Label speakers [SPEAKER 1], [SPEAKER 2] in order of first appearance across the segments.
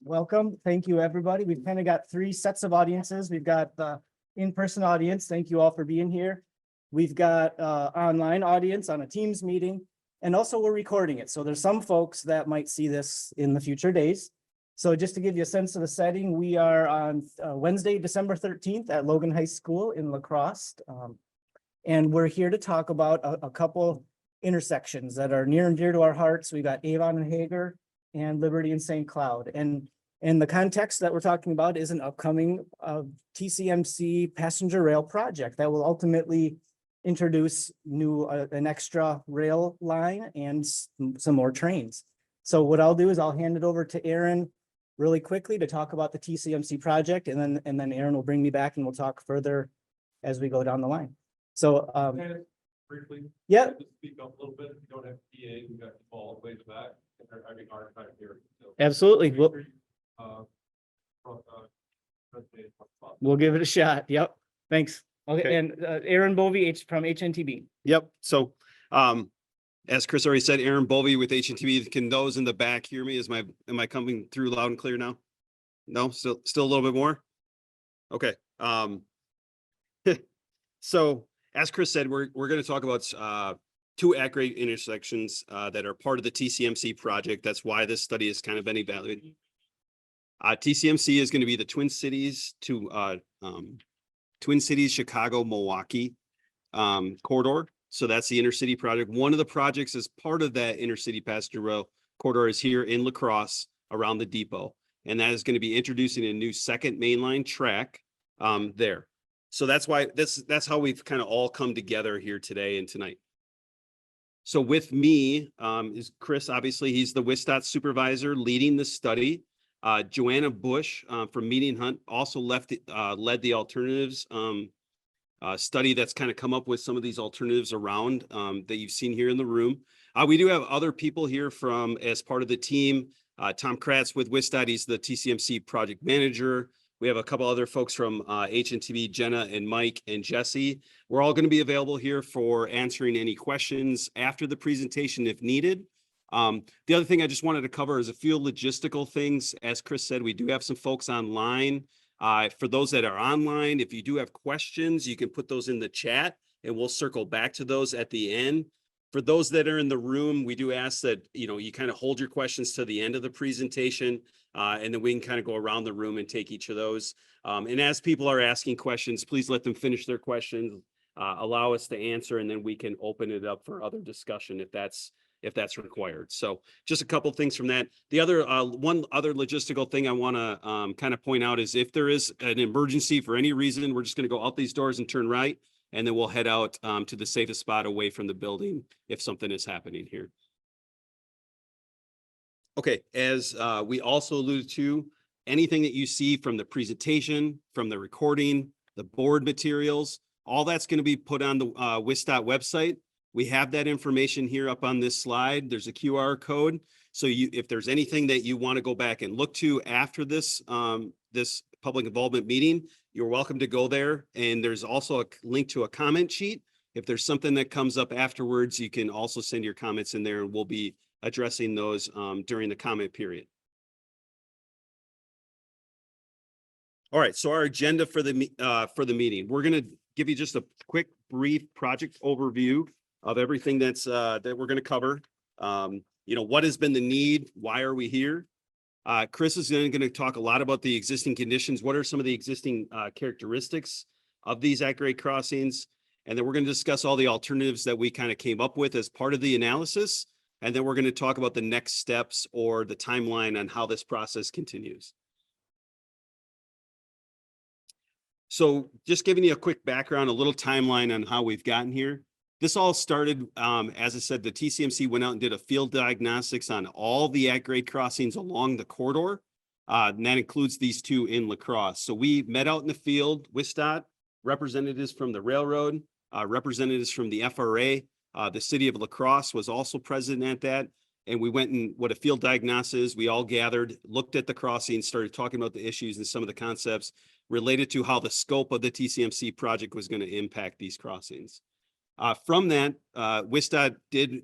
[SPEAKER 1] Welcome. Thank you, everybody. We've kind of got three sets of audiences. We've got the in-person audience. Thank you all for being here. We've got online audience on a Teams meeting, and also we're recording it. So there's some folks that might see this in the future days. So just to give you a sense of the setting, we are on Wednesday, December 13th at Logan High School in La Crosse. And we're here to talk about a couple intersections that are near and dear to our hearts. We got Avon and Hager and Liberty and St. Cloud. And the context that we're talking about is an upcoming TCMC passenger rail project that will ultimately introduce an extra rail line and some more trains. So what I'll do is I'll hand it over to Aaron really quickly to talk about the TCMC project, and then Aaron will bring me back and we'll talk further as we go down the line. So
[SPEAKER 2] briefly,
[SPEAKER 1] yeah,
[SPEAKER 2] just speak up a little bit. If you don't have PA, we got people all the way to the back, and they're having a hard time here. So,
[SPEAKER 1] absolutely. We'll give it a shot. Yep. Thanks. Okay. And Aaron Bovey from HNTB.
[SPEAKER 3] Yep. So, as Chris already said, Aaron Bovey with HNTB. Can those in the back hear me? Am I coming through loud and clear now? No, still a little bit more. Okay. So as Chris said, we're going to talk about two at-grade intersections that are part of the TCMC project. That's why this study has kind of been evaluated. TCMC is going to be the Twin Cities to Twin Cities, Chicago, Milwaukee corridor. So that's the intercity project. One of the projects as part of that intercity passenger rail corridor is here in La Crosse around the depot. And that is going to be introducing a new second mainline track there. So that's why that's how we've kind of all come together here today and tonight. So with me is Chris. Obviously, he's the WisDOT supervisor leading the study. Joanna Bush from Meeting Hunt also led the alternatives study that's kind of come up with some of these alternatives around that you've seen here in the room. We do have other people here from as part of the team. Tom Kratz with WisDOT, he's the TCMC project manager. We have a couple other folks from HNTB, Jenna and Mike and Jesse. We're all going to be available here for answering any questions after the presentation if needed. The other thing I just wanted to cover is a few logistical things. As Chris said, we do have some folks online. For those that are online, if you do have questions, you can put those in the chat and we'll circle back to those at the end. For those that are in the room, we do ask that, you kind of hold your questions to the end of the presentation, and then we can kind of go around the room and take each of those. And as people are asking questions, please let them finish their questions, allow us to answer, and then we can open it up for other discussion if that's required. So just a couple of things from that. The other one other logistical thing I want to kind of point out is if there is an emergency for any reason, we're just going to go out these doors and turn right, and then we'll head out to the safest spot away from the building if something is happening here. Okay, as we also alluded to, anything that you see from the presentation, from the recording, the board materials, all that's going to be put on the WisDOT website. We have that information here up on this slide. There's a QR code. So if there's anything that you want to go back and look to after this, this public involvement meeting, you're welcome to go there. And there's also a link to a comment sheet. If there's something that comes up afterwards, you can also send your comments in there and we'll be addressing those during the comment period. All right, so our agenda for the meeting, we're going to give you just a quick, brief project overview of everything that's that we're going to cover. What has been the need? Why are we here? Chris is going to talk a lot about the existing conditions. What are some of the existing characteristics of these at-grade crossings? And then we're going to discuss all the alternatives that we kind of came up with as part of the analysis. And then we're going to talk about the next steps or the timeline on how this process continues. So just giving you a quick background, a little timeline on how we've gotten here. This all started, as I said, the TCMC went out and did a field diagnostics on all the at-grade crossings along the corridor. And that includes these two in La Crosse. So we met out in the field, WisDOT, representatives from the railroad, representatives from the FRA. The city of La Crosse was also present at that. And we went and what a field diagnosis is, we all gathered, looked at the crossings, started talking about the issues and some of the concepts related to how the scope of the TCMC project was going to impact these crossings. From that, WisDOT did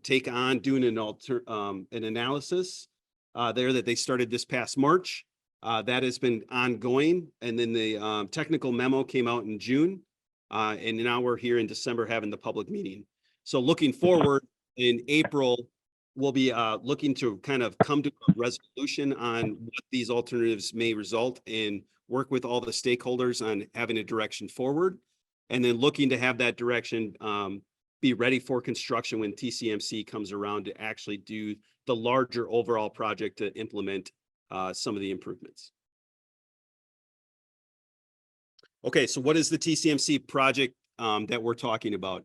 [SPEAKER 3] take on doing an analysis there that they started this past March. That has been ongoing. And then the technical memo came out in June. And now we're here in December having the public meeting. So looking forward in April, we'll be looking to kind of come to a resolution on what these alternatives may result in, work with all the stakeholders on having a direction forward. And then looking to have that direction be ready for construction when TCMC comes around to actually do the larger overall project to implement some of the improvements. Okay, so what is the TCMC project that we're talking about?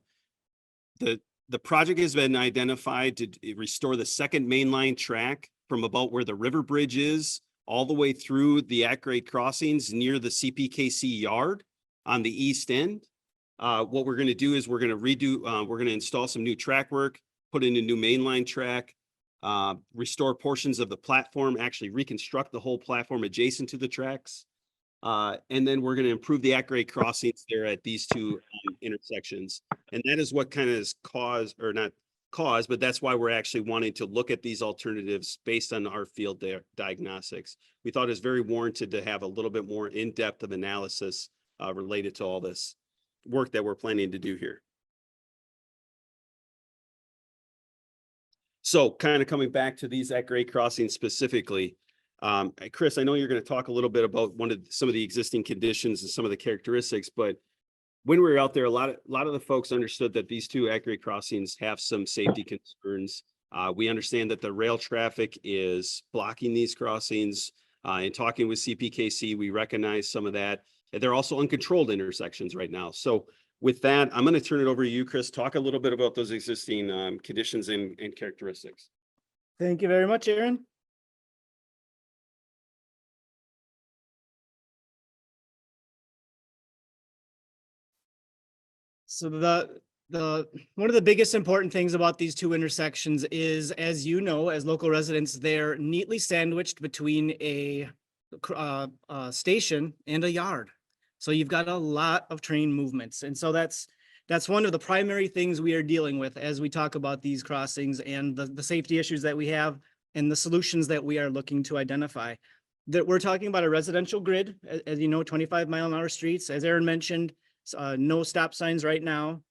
[SPEAKER 3] The project has been identified to restore the second main line track from about where the river bridge is all the way through the at-grade crossings near the CPKC yard on the east end. What we're going to do is we're going to install some new track work, put in a new mainline track, restore portions of the platform, actually reconstruct the whole platform adjacent to the tracks. And then we're going to improve the at-grade crossings there at these two intersections. And that is what kind of is but that's why we're actually wanting to look at these alternatives based on our field diagnostics. We thought it was very warranted to have a little bit more in-depth of analysis related to all this work that we're planning to do here. So kind of coming back to these at-grade crossings specifically, Chris, I know you're going to talk a little bit about some of the existing conditions and some of the characteristics, but when we were out there, a lot of the folks understood that these two at-grade crossings have some safety concerns. We understand that the rail traffic is blocking these crossings. In talking with CPKC, we recognize some of that. They're also uncontrolled intersections right now. So with that, I'm going to turn it over to you, Chris. Talk a little bit about those existing conditions and characteristics.
[SPEAKER 1] Thank you very much, Aaron. So one of the biggest important things about these two intersections is, as you know, as local residents, they're neatly sandwiched between a station and a yard. So you've got a lot of train movements. And so that's one of the primary things we are dealing with as we talk about these crossings and the safety issues that we have and the solutions that we are looking to identify. That we're talking about a residential grid, as you know, 25-mile-an-hour streets. As Aaron mentioned, no stop signs right now.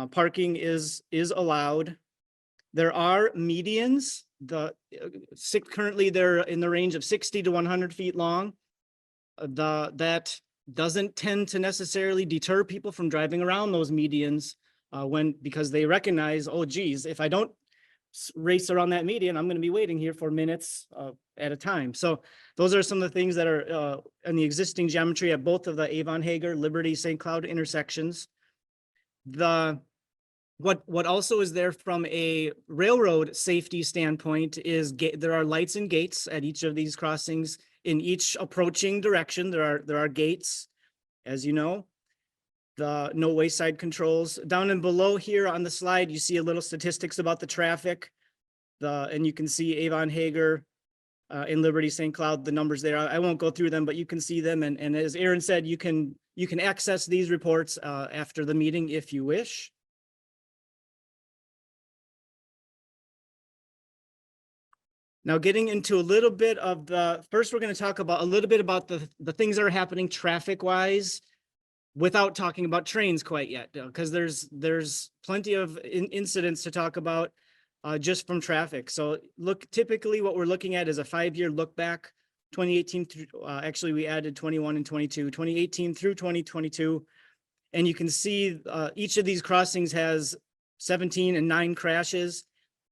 [SPEAKER 1] Parking is allowed. There are medians. Currently they're in the range of 60 to 100 feet long. That doesn't tend to necessarily deter people from driving around those medians because they recognize, oh geez, if I don't race around that median, I'm going to be waiting here for minutes at a time. So those are some of the things that are in the existing geometry at both of the Avon Hager, Liberty, St. Cloud intersections. What also is there from a railroad safety standpoint is there are lights and gates at each of these crossings. In each approaching direction, there are gates, as you know. The no wayside controls. Down and below here on the slide, you see a little statistics about the traffic. And you can see Avon Hager in Liberty St. Cloud, the numbers there. I won't go through them, but you can see them. And as Aaron said, you can access these reports after the meeting if you wish. Now getting into a little bit of first we're going to talk about a little bit about the things that are happening traffic-wise without talking about trains quite yet, because there's plenty of incidents to talk about just from traffic. So typically what we're looking at is a 5-year look back, 2018 through, actually we added 21 and 22, 2018 through 2022. And you can see each of these crossings has 17 and 9 crashes.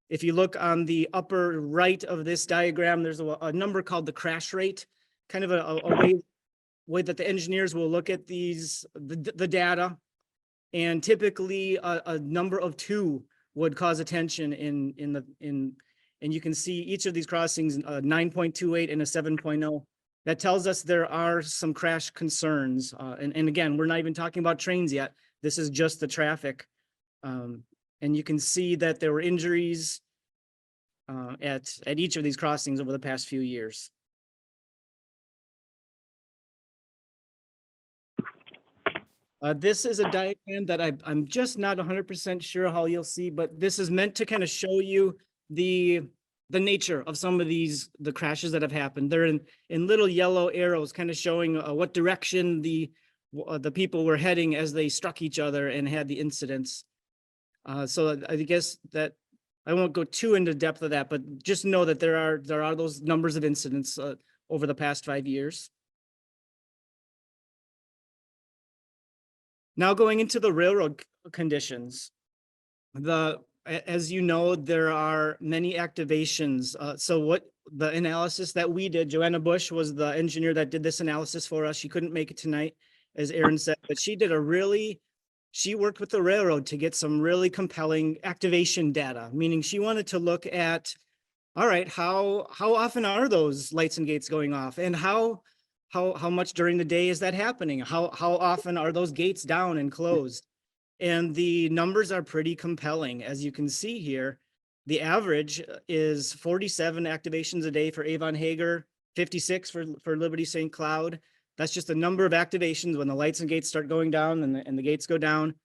[SPEAKER 1] If you look on the upper right of this diagram, there's a number called the crash rate, kind of a way that the engineers will look at the data. And typically a number of 2 would cause attention and you can see each of these crossings, 9.28 and a 7.0. That tells us there are some crash concerns. And again, we're not even talking about trains yet. This is just the traffic. And you can see that there were injuries at each of these crossings over the past few years. This is a diagram that I'm just not 100% sure how you'll see, but this is meant to kind of show you the the nature of some of the crashes that have happened. They're in little yellow arrows, kind of showing what direction the people were heading as they struck each other and had the incidents. So I guess that I won't go too into depth of that, but just know that there are those numbers of incidents over the past 5 years. Now going into the railroad conditions, as you know, there are many activations. So what the analysis that we did, Joanna Bush was the engineer that did this analysis for us. She couldn't make it tonight, as Aaron said, but she worked with the railroad to get some really compelling activation data, meaning she wanted to look at, all right, how often are those lights and gates going off, and how much during the day is that happening? How often are those gates down and closed? And the numbers are pretty compelling. As you can see here, the average is 47 activations a day for Avon Hager, 56 for Liberty St. Cloud. That's just the number of activations when the lights and gates start going down and the gates go down.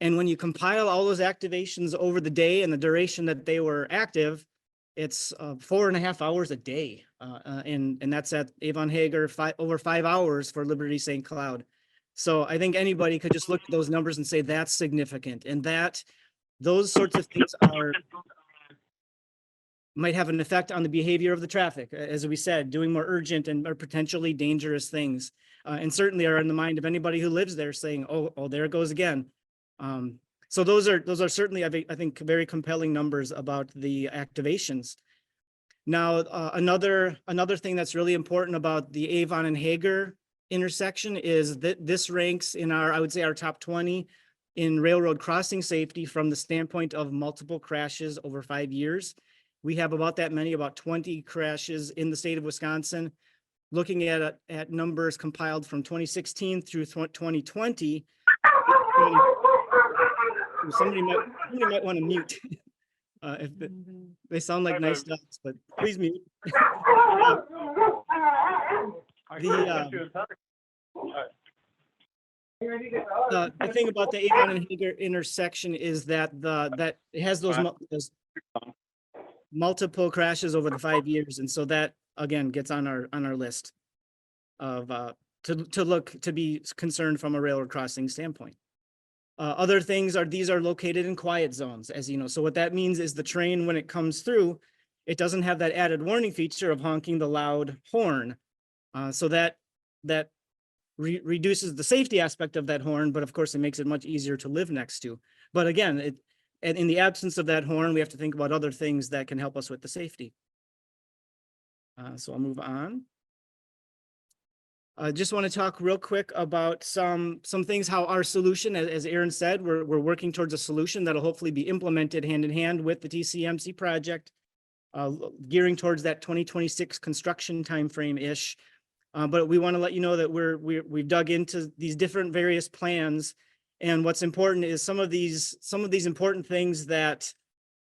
[SPEAKER 1] And when you compile all those activations over the day and the duration that they were active, it's 4.5 hours a day. And that's at Avon Hager, over 5 hours for Liberty St. Cloud. So I think anybody could just look at those numbers and say that's significant, and that those sorts of things might have an effect on the behavior of the traffic, as we said, doing more urgent and or potentially dangerous things, and certainly are in the mind of anybody who lives there saying, oh, there it goes again. So those are certainly, I think, very compelling numbers about the activations. Now, another thing that's really important about the Avon and Hager intersection is that this ranks in I would say our top 20 in railroad crossing safety from the standpoint of multiple crashes over 5 years. We have about that many, about 20 crashes in the state of Wisconsin. Looking at numbers compiled from 2016 through 2020, somebody might want to mute. If they sound like nice dogs, but please mute. The thing about the Avon and Hager intersection is that that it has those multiple crashes over the 5 years, and so that again gets on our list of to be concerned from a railroad crossing standpoint. Other things are these are located in quiet zones, as you know. So what that means is the train, when it comes through, it doesn't have that added warning feature of honking the loud horn. So that reduces the safety aspect of that horn, but of course it makes it much easier to live next to. But again, in the absence of that horn, we have to think about other things that can help us with the safety. So I'll move on. I just want to talk real quick about some things, how our solution, as Aaron said, we're working towards a solution that'll hopefully be implemented hand in hand with the TCMC project, gearing towards that 2026 construction timeframe-ish. But we want to let you know that we've dug into these different various plans, and what's important is some of these important things that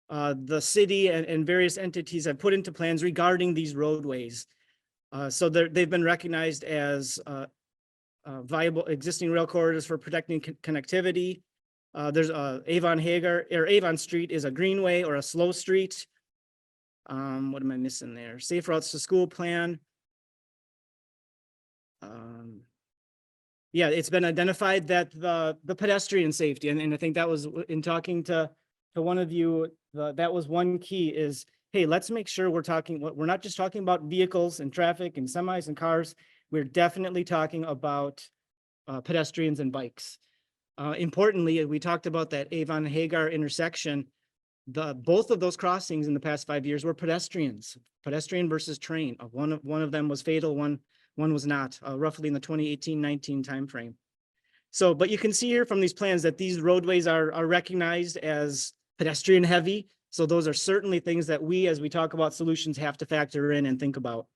[SPEAKER 1] the city and various entities have put into plans regarding these roadways. So they've been recognized as viable existing rail corridors for protecting connectivity. There's Avon Hager, or Avon Street is a greenway or a slow street. What am I missing there? Safe routes to school plan. Yeah, it's been identified that the pedestrian safety, and I think that was in talking to one of you, that was one key is, hey, let's make sure we're not just talking about vehicles and traffic and semis and cars. We're definitely talking about pedestrians and bikes. Importantly, we talked about that Avon Hagar intersection. Both of those crossings in the past 5 years were pedestrian versus train. One of them was fatal, one was not, roughly in the 2018-19 timeframe. So, but you can see here from these plans that these roadways are recognized as pedestrian heavy. So those are certainly things that we, as we talk about solutions, have to factor in and think about.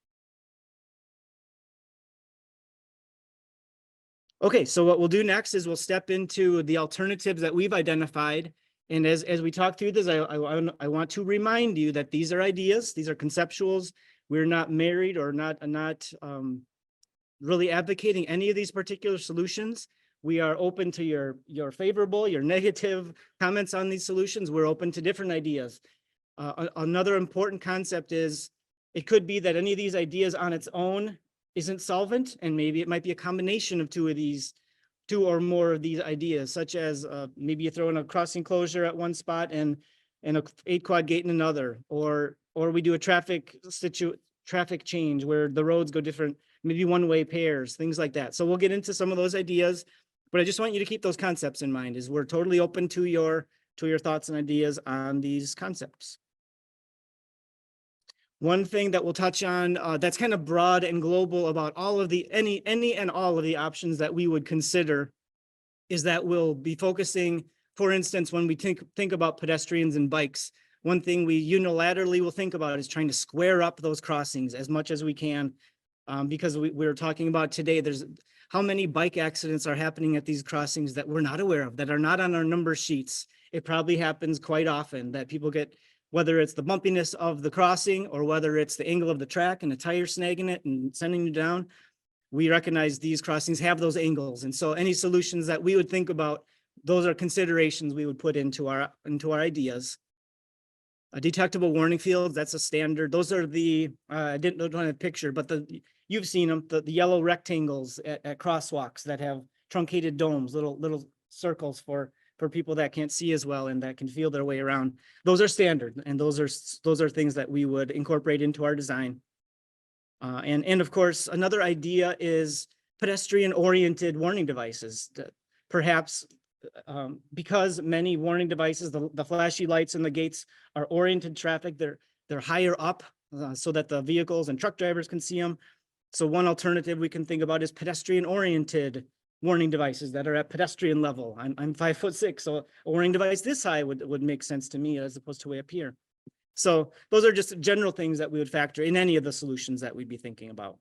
[SPEAKER 1] Okay, so what we'll do next is we'll step into the alternatives that we've identified. And as we talk through this, I want to remind you that these are ideas, these are conceptuals. We're not married or not really advocating any of these particular solutions. We are open to your favorable, your negative comments on these solutions. We're open to different ideas. Another important concept is it could be that any of these ideas on its own isn't solvent, and maybe it might be a combination of two or more of these ideas, such as maybe you throw in a crossing closure at one spot and a 8 quad gate in another, or we do a traffic change where the roads go different, maybe one-way pairs, things like that. So we'll get into some of those ideas, but I just want you to keep those concepts in mind, is we're totally open to your thoughts and ideas on these concepts. One thing that we'll touch on that's kind of broad and global about all of the any and all of the options that we would consider is that we'll be focusing, for instance, when we think about pedestrians and bikes, one thing we unilaterally will think about is trying to square up those crossings as much as we can, because we were talking about today, there's how many bike accidents are happening at these crossings that we're not aware of, that are not on our number sheets. It probably happens quite often that people get, whether it's the bumpiness of the crossing or whether it's the angle of the track and the tire snagging it and sending you down. We recognize these crossings have those angles. And so any solutions that we would think about, those are considerations we would put into our ideas. Detectable warning fields, that's a standard. Those are the, I don't have a picture, but you've seen them, the yellow rectangles at crosswalks that have truncated domes, little circles for people that can't see as well and that can feel their way around. Those are standard, and those are things that we would incorporate into our design. And of course, another idea is pedestrian-oriented warning devices. Perhaps because many warning devices, the flashy lights and the gates are oriented traffic, they're higher up so that the vehicles and truck drivers can see them. So one alternative we can think about is pedestrian-oriented warning devices that are at pedestrian level. I'm 5'6", so a warning device this high would make sense to me as opposed to way up here. So those are just general things that we would factor in any of the solutions that we'd be thinking about.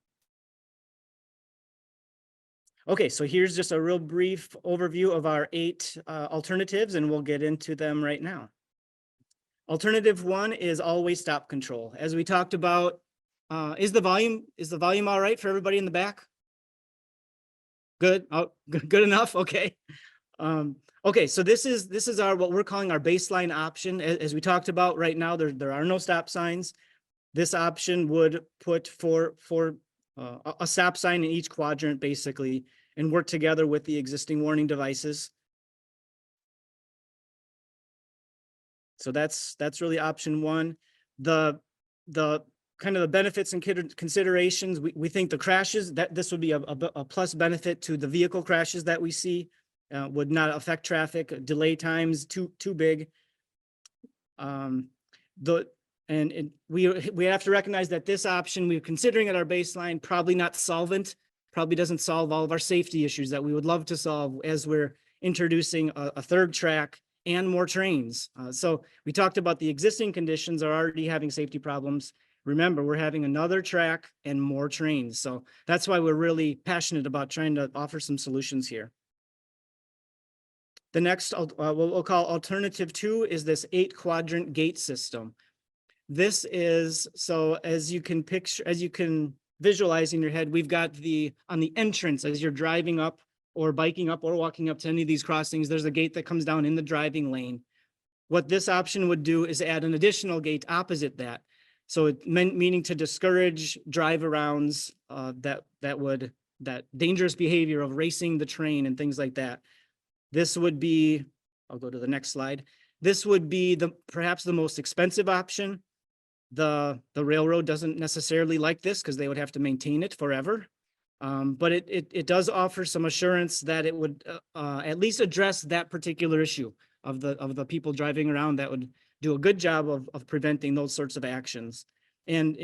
[SPEAKER 1] Okay, so here's just a real brief overview of our 8 alternatives, and we'll get into them right now. Alternative 1 is always stop control. As we talked about, is the volume all right for everybody in the back? Good. Oh, good enough. Okay. Okay. So this is our, what we're calling our baseline option. As we talked about right now, there are no stop signs. This option would put for a stop sign in each quadrant basically, and work together with the existing warning devices. So that's really option 1. The kind of the benefits and considerations, we think the crashes, that this would be a plus benefit to the vehicle crashes that we see, would not affect traffic, delay times too big. We have to recognize that this option we're considering at our baseline, probably not solvent, probably doesn't solve all of our safety issues that we would love to solve as we're introducing a 3rd track and more trains. So we talked about the existing conditions are already having safety problems. Remember, we're having another track and more trains. So that's why we're really passionate about trying to offer some solutions here. The next, what we'll call alternative 2 is this 8-quadrant gate system. This is, so as you can visualize in your head, we've got on the entrance as you're driving up or biking up or walking up to any of these crossings, there's a gate that comes down in the driving lane. What this option would do is add an additional gate opposite that. So it meaning to discourage drive-arounds, that dangerous behavior of racing the train and things like that. This would be, I'll go to the next slide. This would be perhaps the most expensive option. The railroad doesn't necessarily like this because they would have to maintain it forever. But it does offer some assurance that it would at least address that particular issue of the people driving around, that would do a good job of preventing those sorts of actions. And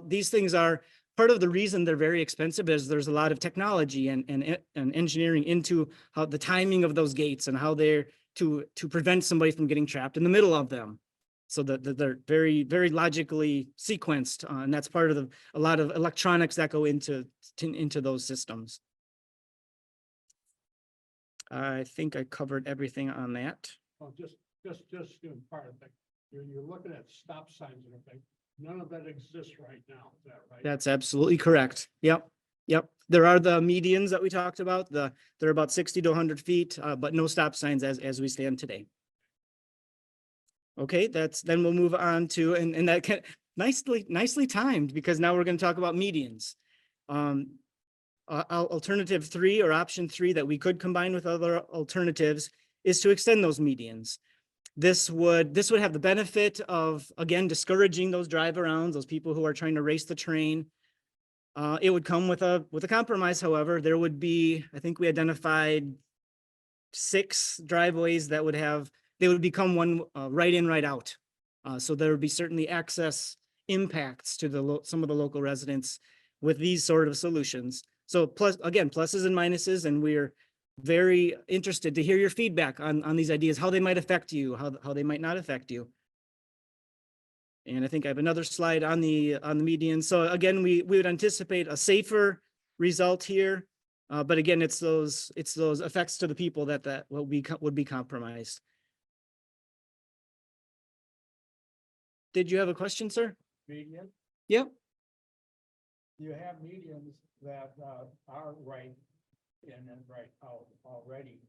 [SPEAKER 1] these things are part of the reason they're very expensive, is there's a lot of technology and engineering into how the timing of those gates and how they're to prevent somebody from getting trapped in the middle of them. So that they're very, very logically sequenced, and that's part of a lot of electronics that go into those systems. I think I covered everything on that.
[SPEAKER 4] Well, just in part of it, you're looking at stop signs and everything. None of that exists right now. Is that right?
[SPEAKER 1] That's absolutely correct. Yep. There are the medians that we talked about. They're about 60 to 100 feet, but no stop signs as we stand today. Okay, then we'll move on to, and that can, nicely timed, because now we're going to talk about medians. Alternative 3 or option 3 that we could combine with other alternatives is to extend those medians. This would have the benefit of, again, discouraging those drive arounds, those people who are trying to race the train. It would come with a compromise, however. There would be, I think we identified 6 driveways that they would become one right in, right out. So there would be certainly access impacts to some of the local residents with these sort of solutions. So pluses and minuses, and we're very interested to hear your feedback on these ideas, how they might affect you, how they might not affect you. And I think I have another slide on the median. So again, we would anticipate a safer result here. But again, it's those effects to the people that would be compromised. Did you have a question, sir?
[SPEAKER 4] Median,
[SPEAKER 1] Yep.
[SPEAKER 4] you have medians that are right in and right out already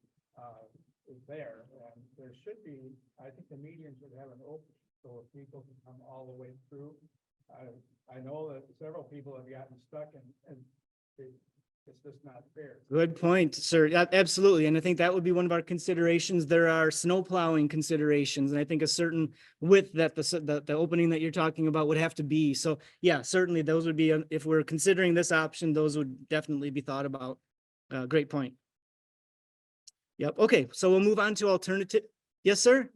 [SPEAKER 4] there, and there should be, I think the medians would have an opening, so if people can come all the way through. I know that several people have gotten stuck and it's just not fair.
[SPEAKER 1] Good point, sir. Yeah, absolutely. And I think that would be one of our considerations. There are snow plowing considerations, and I think a certain width that the opening that you're talking about would have to be. So yeah, certainly those would be, if we're considering this option, those would definitely be thought about. Great point. Yep. Okay. So we'll move on to alternative. Yes, sir.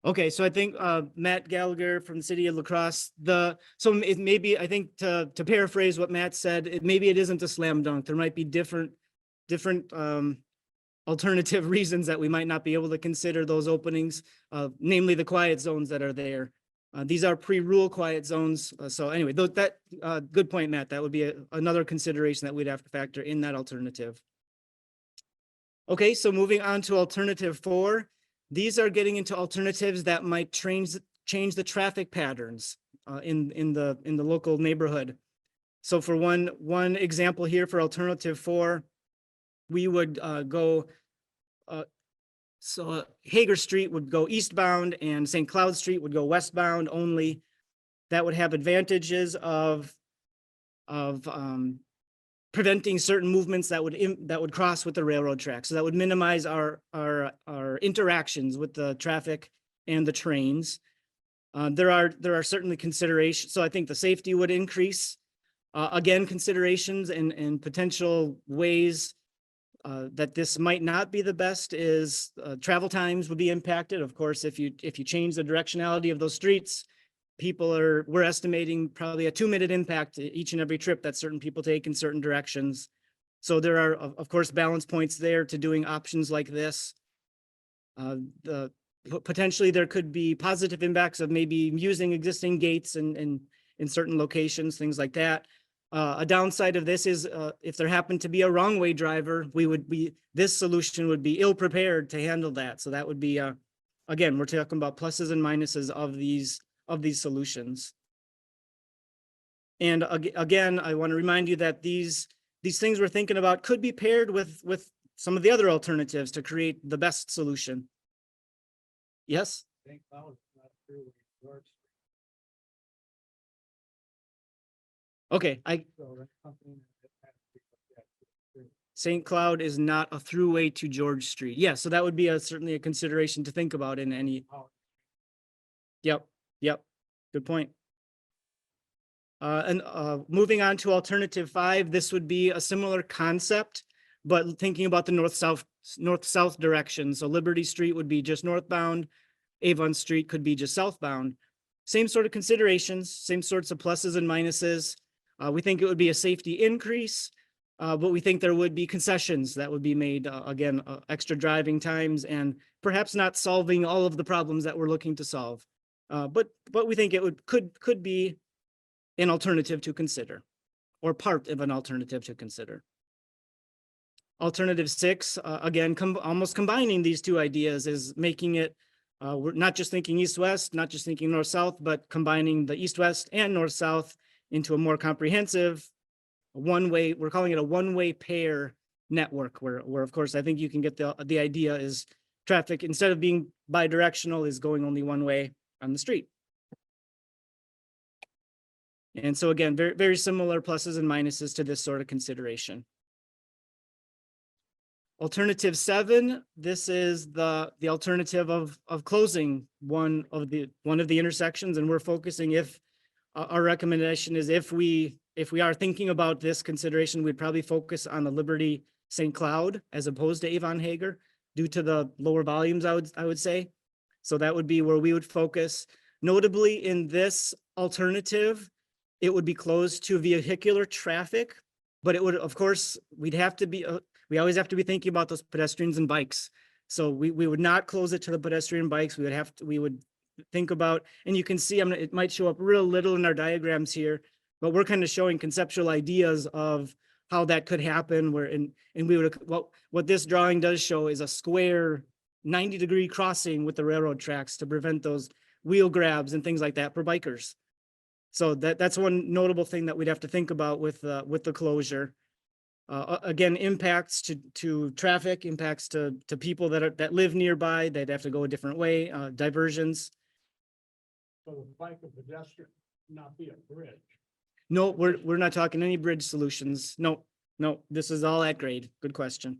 [SPEAKER 1] Okay, so I think Matt Gallagher from the city of La Crosse, so it may be, I think to paraphrase what Matt said, maybe it isn't a slam dunk. There might be different alternative reasons that we might not be able to consider those openings, namely the quiet zones that are there. These are pre-rule quiet zones. So anyway, good point, Matt. That would be another consideration that we'd have to factor in that alternative. Okay, so moving on to alternative 4. These are getting into alternatives that might change the traffic patterns in the local neighborhood. So for one example here for alternative 4, we would go, so Hager Street would go eastbound and St. Cloud Street would go westbound only. That would have advantages of preventing certain movements that would cross with the railroad tracks. So that would minimize our interactions with the traffic and the trains. There are certainly considerations. So I think the safety would increase. Again, considerations and potential ways that this might not be the best is travel times would be impacted. Of course, if you change the directionality of those streets, we're estimating probably a 2-minute impact each and every trip that certain people take in certain directions. So there are, of course, balance points there to doing options like this. Potentially there could be positive impacts of maybe using existing gates in certain locations, things like that. A downside of this is if there happened to be a wrong way driver, this solution would be ill prepared to handle that. So that would be, again, we're talking about pluses and minuses of these solutions. And again, I want to remind you that these things we're thinking about could be paired with some of the other alternatives to create the best solution. Yes?
[SPEAKER 4] St. Cloud is not true.
[SPEAKER 1] Okay,
[SPEAKER 4] So that's something that has to be looked at.
[SPEAKER 1] St. Cloud is not a throughway to George Street. Yeah, so that would be certainly a consideration to think about in any. Yep, good point. And moving on to alternative 5, this would be a similar concept, but thinking about the north-south direction. So Liberty Street would be just northbound, Avon Street could be just southbound. Same sort of considerations, same sorts of pluses and minuses. We think it would be a safety increase, but we think there would be concessions that would be made, again, extra driving times and perhaps not solving all of the problems that we're looking to solve. But we think it could be an alternative to consider, or part of an alternative to consider. Alternative 6, again, almost combining these two ideas, is making it We're not just thinking east-west, not just thinking north-south, but combining the east-west and north-south into a more comprehensive one-way, we're calling it a one-way pair network where of course, I think you can get the idea is traffic, instead of being bi-directional, is going only one way on the street. And so again, very, very similar pluses and minuses to this sort of consideration. Alternative 7, this is the alternative of closing one of the intersections, and we're focusing, if our recommendation is, if we are thinking about this consideration, we'd probably focus on the Liberty St. Cloud as opposed to Avon Hager due to the lower volumes, I would say. So that would be where we would focus. Notably in this alternative, it would be closed to vehicular traffic, but it would, of course, we always have to be thinking about those pedestrians and bikes. So we would not close it to the pedestrian bikes. We would think about, and you can see, it might show up real little in our diagrams here, but we're kind of showing conceptual ideas of how that could happen, and we would, what this drawing does show is a square 90-degree crossing with the railroad tracks to prevent those wheel grabs and things like that for bikers. So that's one notable thing that we'd have to think about with the closure. Again, impacts to traffic, impacts to people that live nearby. They'd have to go a different way, diversions.
[SPEAKER 4] So the bike and pedestrian not be a bridge.
[SPEAKER 1] No, we're not talking any bridge solutions. No, this is all at grade. Good question.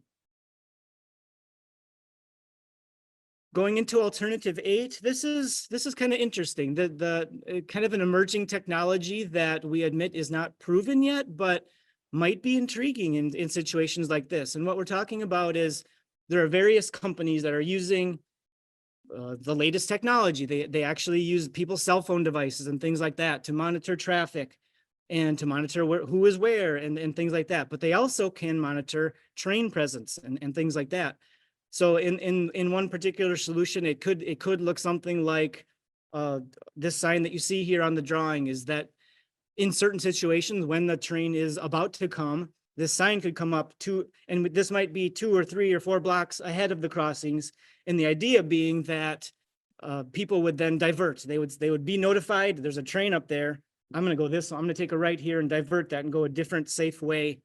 [SPEAKER 1] Going into alternative 8, this is kind of interesting. The kind of an emerging technology that we admit is not proven yet, but might be intriguing in situations like this. And what we're talking about is there are various companies that are using the latest technology. They actually use people's cell phone devices and things like that to monitor traffic and to monitor who is where and things like that. But they also can monitor train presence and things like that. So in one particular solution, it could look something like this sign that you see here on the drawing, is that in certain situations when the train is about to come, this sign could come up and this might be 2 or 3 or 4 blocks ahead of the crossings. And the idea being that people would then divert. They would be notified, there's a train up there. I'm going to go this, I'm going to take a right here and divert that and go a different safe way.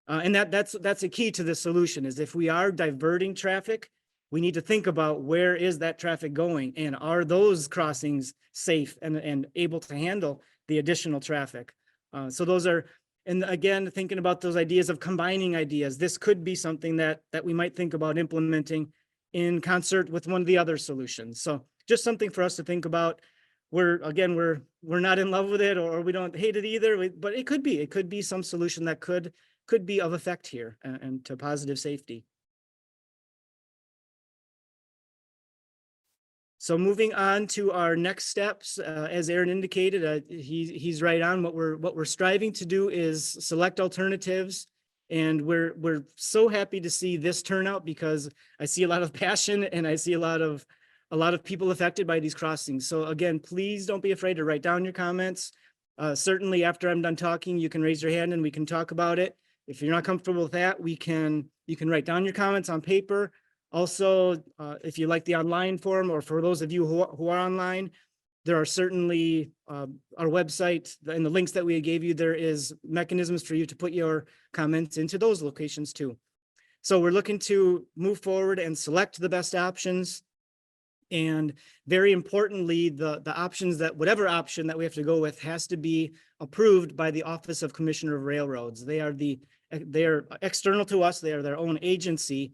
[SPEAKER 1] And that's a key to the solution, is if we are diverting traffic, we need to think about where is that traffic going and are those crossings safe and able to handle the additional traffic. So those are, and again, thinking about those ideas of combining ideas, this could be something that we might think about implementing in concert with one of the other solutions. So just something for us to think about. We're not in love with it, or we don't hate it either, but it could be some solution that could be of effect here and to positive safety. So moving on to our next steps, as Aaron indicated, he's right on. What we're striving to do is select alternatives, and we're so happy to see this turnout, because I see a lot of passion and I see a lot of people affected by these crossings. So again, please don't be afraid to write down your comments. Certainly after I'm done talking, you can raise your hand and we can talk about it. If you're not comfortable with that, you can write down your comments on paper. Also, if you like the online form, or for those of you who are online, there are certainly our website and the links that we gave you. There is mechanisms for you to put your comments into those locations too. So we're looking to move forward and select the best options. And very importantly, the options whatever option that we have to go with has to be approved by the Office of Commissioner of Railroads. They are external to us. They are their own agency,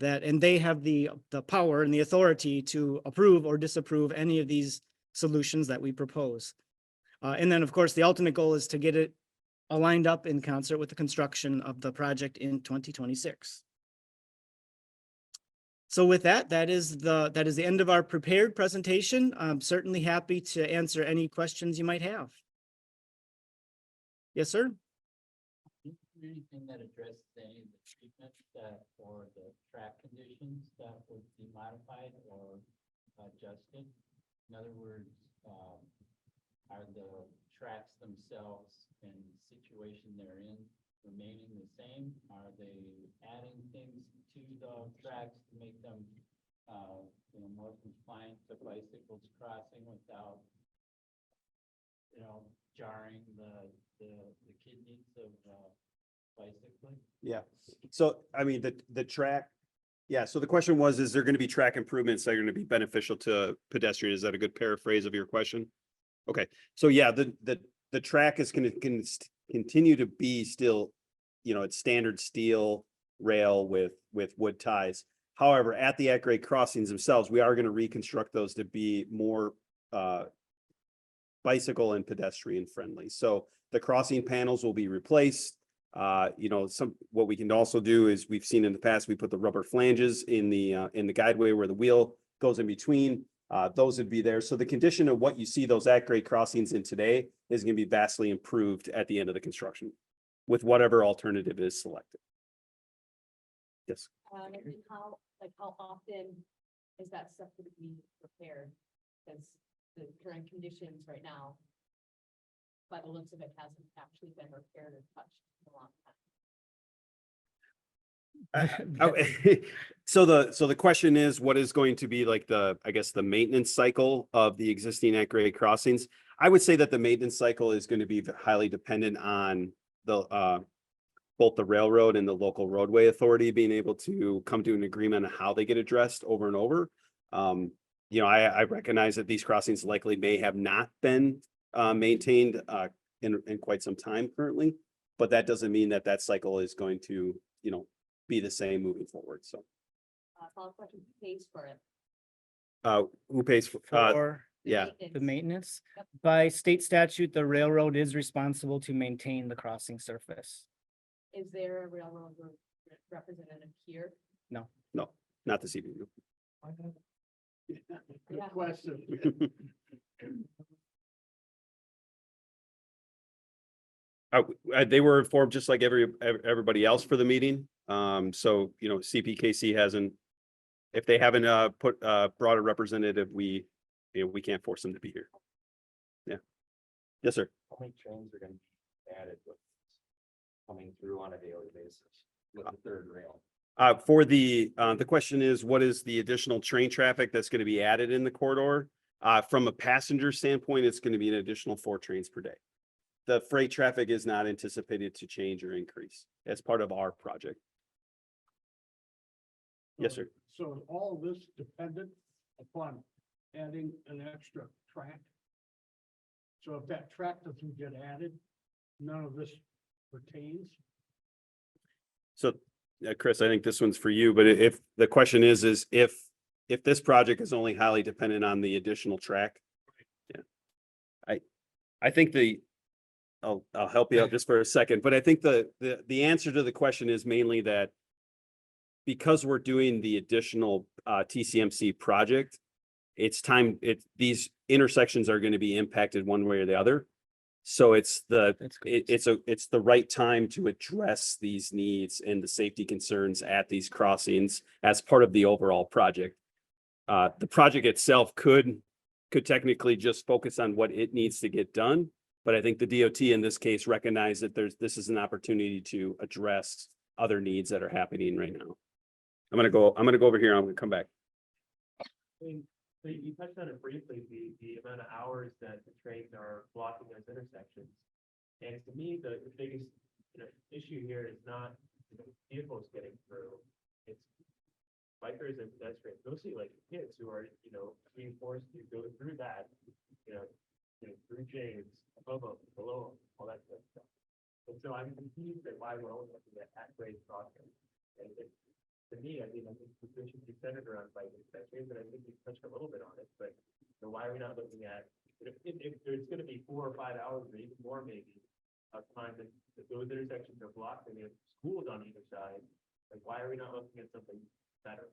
[SPEAKER 1] and they have the power and the authority to approve or disapprove any of these solutions that we propose. And then, of course, the ultimate goal is to get it aligned up in concert with the construction of the project in 2026. So with that is the end of our prepared presentation. I'm certainly happy to answer any questions you might have. Yes, sir.
[SPEAKER 5] Anything that addresses any of the treatment or the track conditions that would be modified or adjusted? In other words, are the tracks themselves and the situation they're in remaining the same? Are they adding things to the tracks to make them more compliant to bicycles crossing without, jarring the kidneys of, bicycling.
[SPEAKER 3] Yeah, so I mean, the track, yeah, so the question was, is there gonna be track improvements that are gonna be beneficial to pedestrians? Is that a good paraphrase of your question? Okay, so yeah, the track is gonna continue to be still, it's standard steel rail with wood ties. However, at the at-grade crossings themselves, we are gonna reconstruct those to be more bicycle and pedestrian friendly. So the crossing panels will be replaced. What we can also do is, we've seen in the past, we put the rubber flanges in the guideway where the wheel goes in between. Those would be there. So the condition of what you see those at-grade crossings in today is going to be vastly improved at the end of the construction with whatever alternative is selected. Yes.
[SPEAKER 6] And how often is that stuff going to be repaired? Because the current conditions right now, by the looks of it, hasn't actually been repaired or touched in a long time.
[SPEAKER 3] So the question is, what is going to be like the maintenance cycle of the existing at-grade crossings? I would say that the maintenance cycle is going to be highly dependent on both the railroad and the local roadway authority being able to come to an agreement on how they get addressed over and over. I recognize that these crossings likely may have not been maintained in quite some time currently, but that doesn't mean that cycle is going to, be the same moving forward. So
[SPEAKER 6] Follow-up question, who pays for it?
[SPEAKER 3] who pays for,
[SPEAKER 1] For
[SPEAKER 3] yeah,
[SPEAKER 6] Maintenance.
[SPEAKER 1] the maintenance,
[SPEAKER 6] Yep.
[SPEAKER 1] by state statute, the railroad is responsible to maintain the crossing surface.
[SPEAKER 6] Is there a railroad representative here?
[SPEAKER 3] no, not this evening.
[SPEAKER 4] Good
[SPEAKER 6] Yeah.
[SPEAKER 4] question.
[SPEAKER 3] They were informed just like everybody else for the meeting. So, CPKC hasn't, if they haven't brought a representative, we can't force them to be here. Yeah. Yes, sir.
[SPEAKER 7] How many trains are gonna be added with coming through on a daily basis with the third rail?
[SPEAKER 3] For the question is, what is the additional train traffic that's going to be added in the corridor? From a passenger standpoint, it's going to be an additional 4 trains per day. The freight traffic is not anticipated to change or increase as part of our project. Yes, sir.
[SPEAKER 4] So is all of this dependent upon adding an extra track? So if that track doesn't get added, none of this pertains?
[SPEAKER 3] So, Chris, I think this one's for you, but if the question is if this project is only highly dependent on the additional track. Yeah. I think I'll help you out just for a second, but I think the answer to the question is mainly that because we're doing the additional TCMC project, these intersections are going to be impacted one way or the other. So it's the right time to address these needs and the safety concerns at these crossings as part of the overall project. The project itself could technically just focus on what it needs to get done. But I think the DOT in this case recognize that this is an opportunity to address other needs that are happening right now. I'm gonna go over here. I'm gonna come back.
[SPEAKER 7] So you touched on it briefly, the amount of hours that the trains are blocking those intersections. And to me, the biggest, issue here is not vehicles getting through. It's bikers and pedestrians, mostly like kids who are, being forced to go through that, through chains, above them, below them, all that good stuff. And so I'm confused at why we're only looking at grade crossing. And to me, I think we should be centered around bike and pedestrians, and I think we touched a little bit on it, but why are we not looking at, if there's gonna be 4 or 5 hours or even more maybe of time that those intersections are blocked and we have schools on either side, like why are we not looking at something better?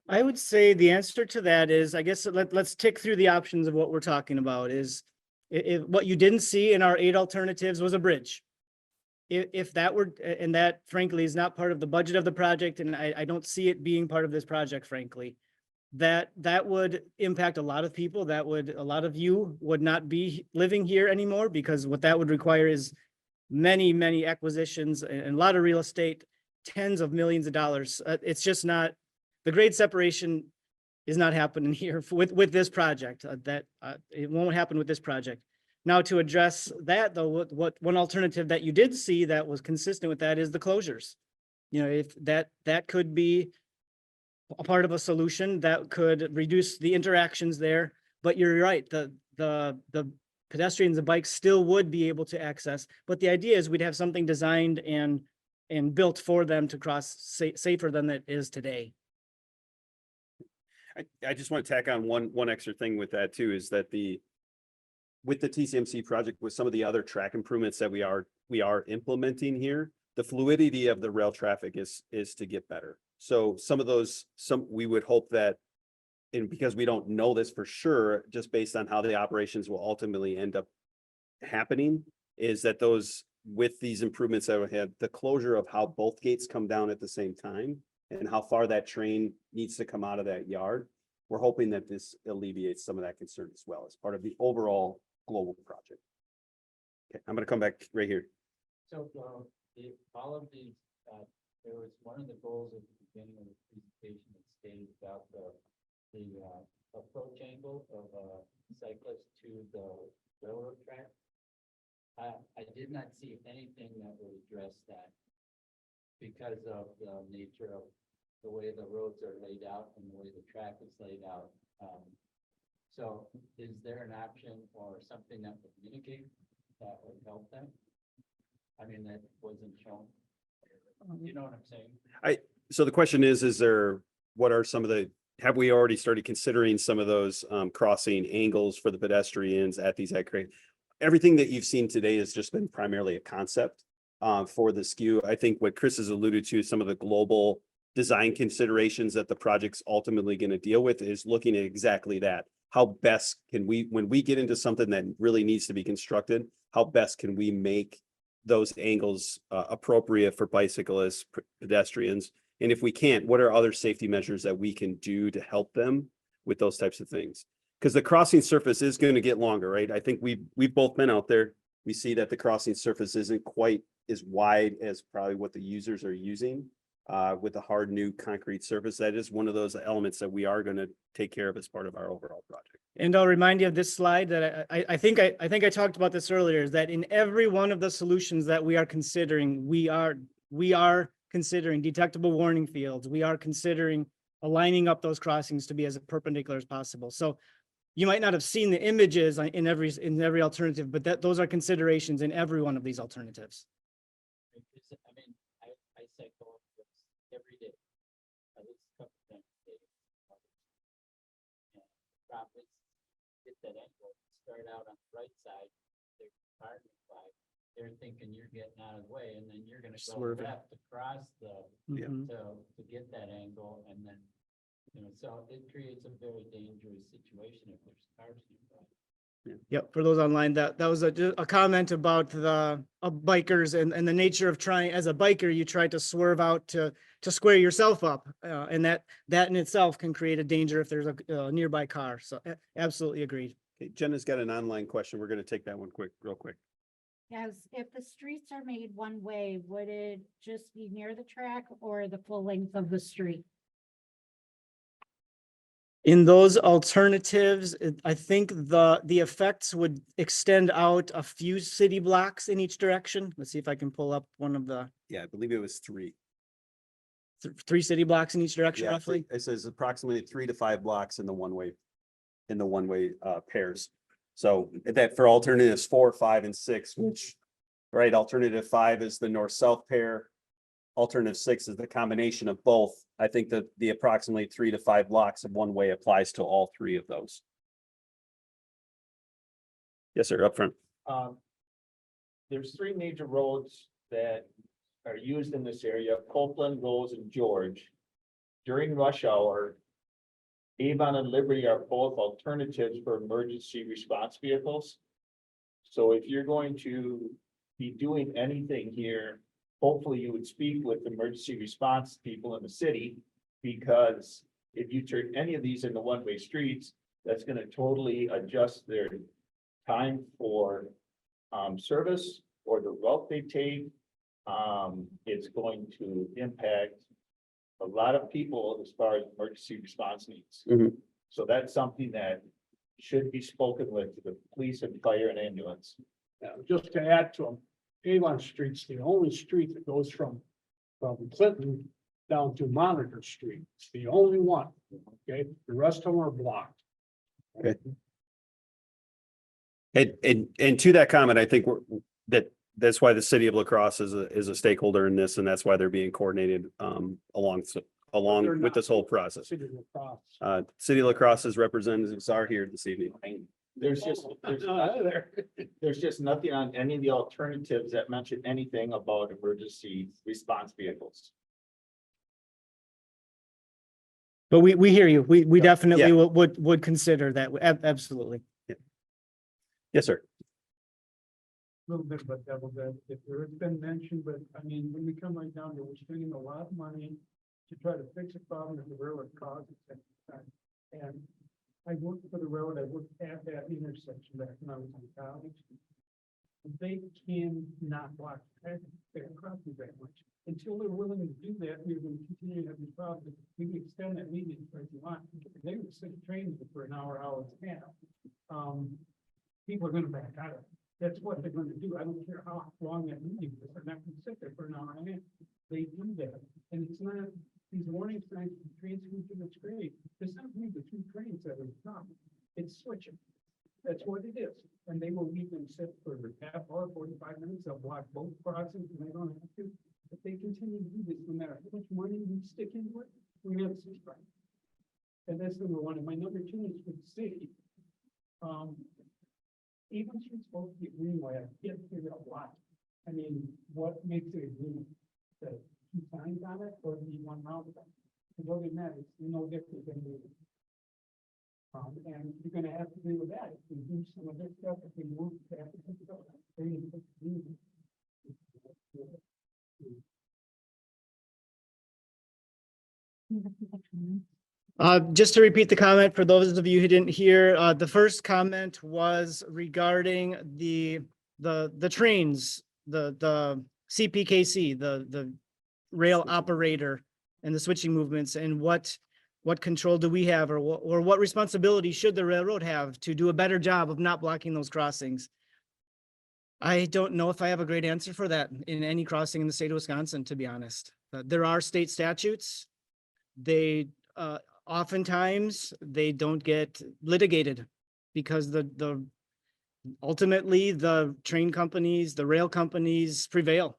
[SPEAKER 1] I would say the answer to that is, I guess, let's tick through the options of what we're talking about is if what you didn't see in our 8 alternatives was a bridge. If that were, and that frankly is not part of the budget of the project, and I don't see it being part of this project, frankly, that would impact a lot of people. A lot of you would not be living here anymore, because what that would require is many acquisitions and a lot of real estate, tens of millions of dollars. It's just not, the grade separation is not happening here with this project, it won't happen with this project. Now, to address that though, what one alternative that you did see that was consistent with that is the closures. You know, if that could be a part of a solution that could reduce the interactions there, but you're right, the pedestrians and bikes still would be able to access, but the idea is we'd have something designed and built for them to cross safer than it is today.
[SPEAKER 3] I just want to tack on one extra thing with that too, is that with the TCMC project, with some of the other track improvements that we are implementing here, the fluidity of the rail traffic is to get better. So some of those, we would hope that, and because we don't know this for sure, just based on how the operations will ultimately end up happening, is that those, with these improvements that we had, the closure of how both gates come down at the same time and how far that train needs to come out of that yard, we're hoping that this alleviates some of that concern as well as part of the overall global project. Okay, I'm gonna come back right here.
[SPEAKER 5] So, all of these, there was one of the goals at the beginning of the presentation that stated about the approach angle of cyclists to the railroad track. I did not see anything that would address that because of the nature of the way the roads are laid out and the way the track is laid out. So is there an option or something that would mitigate that would help them? I mean, that wasn't shown. You know what I'm saying?
[SPEAKER 3] So the question is there, what are some of have we already started considering some of those crossing angles for the pedestrians at these grade? Everything that you've seen today has just been primarily a concept for the skew. I think what Chris has alluded to, some of the global design considerations that the project's ultimately going to deal with, is looking at exactly that. How best can we, when we get into something that really needs to be constructed, how best can we make those angles appropriate for bicyclists, pedestrians? And if we can't, what are other safety measures that we can do to help them with those types of things? Because the crossing surface is going to get longer, right? I think we've both been out there. We see that the crossing surface isn't quite as wide as probably what the users are using with a hard new concrete surface. That is one of those elements that we are going to take care of as part of our overall project.
[SPEAKER 1] And I'll remind you of this slide that I think I talked about this earlier, is that in every one of the solutions that we are considering, we are considering detectable warning fields. We are considering aligning up those crossings to be as perpendicular as possible. So you might not have seen the images in every alternative, but those are considerations in every one of these alternatives.
[SPEAKER 5] I mean, I cycle every day. At least a couple times a day. And the problem is, get that angle, start out on the right side, there's parking flag. They're thinking you're getting out of the way, and then you're gonna go
[SPEAKER 1] Swerving.
[SPEAKER 5] left across
[SPEAKER 3] Yeah.
[SPEAKER 1] Mhm.
[SPEAKER 5] to get that angle, and then, so it creates a very dangerous situation if there's cars nearby.
[SPEAKER 1] Yep, for those online, that was a comment about the bikers and the nature of trying, as a biker, you try to swerve out to square yourself up. And that in itself can create a danger if there's a nearby car. So absolutely agreed.
[SPEAKER 3] Okay, Jenna's got an online question. We're going to take that one real quick.
[SPEAKER 8] Yes, if the streets are made one way, would it just be near the track or the full length of the street?
[SPEAKER 1] In those alternatives, I think the effects would extend out a few city blocks in each direction. Let's see if I can pull up one of the
[SPEAKER 3] Yeah, I believe it was 3.
[SPEAKER 1] 3 city blocks in each direction
[SPEAKER 3] Yeah,
[SPEAKER 1] roughly.
[SPEAKER 3] it says approximately 3 to 5 blocks in the one-way pairs. So that for alternatives 4, 5, and 6, which, right, alternative 5 is the north-south pair. Alternative 6 is the combination of both. I think that the approximately 3 to 5 blocks of one way applies to all 3 of those. Yes, sir, up front.
[SPEAKER 4] There's 3 major roads that are used in this area: Copeland, Rose, and George. During rush hour, Avon and Liberty are both alternatives for emergency response vehicles. So if you're going to be doing anything here, hopefully you would speak with emergency response people in the city, because if you turn any of these into one-way streets, that's going to totally adjust their time for service or the route they take. It's going to impact
[SPEAKER 9] a lot of people as far as emergency response needs.
[SPEAKER 3] Mhm.
[SPEAKER 9] So that's something that should be spoken with to the police and fire and ambulance.
[SPEAKER 4] Just to add to them, Avon Street's the only street that goes from Clinton down to Monitor Street. It's the only one, okay? The rest of them are blocked.
[SPEAKER 3] And to that comment, I think that's why the city of La Crosse is a stakeholder in this, and that's why they're being coordinated along
[SPEAKER 4] They're
[SPEAKER 3] with
[SPEAKER 4] not.
[SPEAKER 3] this whole process.
[SPEAKER 4] City of La Crosse.
[SPEAKER 3] City of La Crosse's representatives are here this evening.
[SPEAKER 9] There's just nothing on any of the alternatives that mention anything about emergency response vehicles.
[SPEAKER 1] But we hear you. We definitely
[SPEAKER 3] Yeah.
[SPEAKER 1] would consider that. Absolutely.
[SPEAKER 3] Yes, sir.
[SPEAKER 4] Little bit about devil's advocate, there has been mentioned, but I mean, when we come right down to, it, we're spending a lot of money to try to fix a problem that the railroad causes. And I worked for the railroad, I worked at that intersection back when I was in college. They can not block traffic there across very much. Until they're willing to do that, we're going to continue to have these problems. We can extend that median if you want. They would sit trains for an hour, hour and a half. People are gonna back out of it. That's what they're gonna do. I don't care how long that meeting is. They're not gonna sit there for an hour and a half. They do that. And it's not, these warning signs, trains, it's great. It's not really the two trains that are the problem. It's switching. That's what it is. And they will leave them sit for half hour, 45 minutes. They'll block both crossings and they don't have to. If they continue to do this, no matter how much money we stick into it, we never see right. And that's number one. And my number two is for the city. Even if it's supposed to be greenway, I can't figure out why. I mean, what makes it a green? The 2 signs on it or the 1 roundabout? Because other than that, it's no different than the. And you're gonna have to deal with that. If we do some of this stuff, if we move traffic,
[SPEAKER 1] Just to repeat the comment for those of you who didn't hear, the first comment was regarding the trains, the CPKC, the rail operator and the switching movements, and what control do we have, or what responsibility should the railroad have to do a better job of not blocking those crossings? I don't know if I have a great answer for that in any crossing in the state of Wisconsin, to be honest. There are state statutes. They oftentimes they don't get litigated because the ultimately the train companies, the rail companies prevail.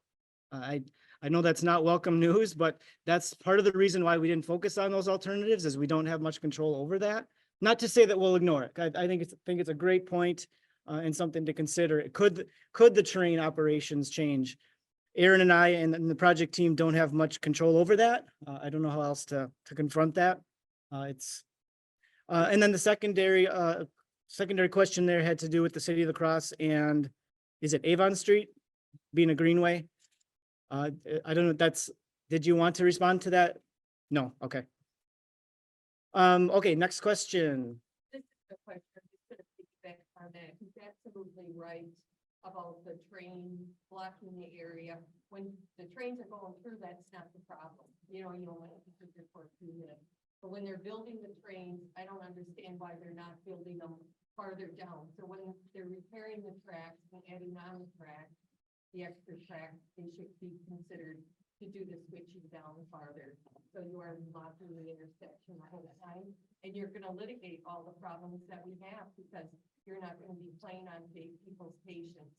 [SPEAKER 1] I know that's not welcome news, but that's part of the reason why we didn't focus on those alternatives, is we don't have much control over that. Not to say that we'll ignore it. I think it's a great point and something to consider. Could the train operations change? Aaron and I and the project team don't have much control over that. I don't know how else to confront that. And then the secondary question there had to do with the city of La Crosse, and is it Avon Street being a greenway? I don't know. Did you want to respond to that? No. Okay. Okay. Next question.
[SPEAKER 6] This is the question, I'm just gonna piggyback on that. He's absolutely right about the train blocking the area. When the trains are going through, that's not the problem. You only have to sit there for a few minutes. But when they're building the trains, I don't understand why they're not building them farther down. So when they're repairing the tracks and adding on the track, the extra track, they should be considered to do the switching down farther. So you are blocking the intersection the whole time, and you're gonna litigate all the problems that we have, because you're not gonna be playing on people's patience.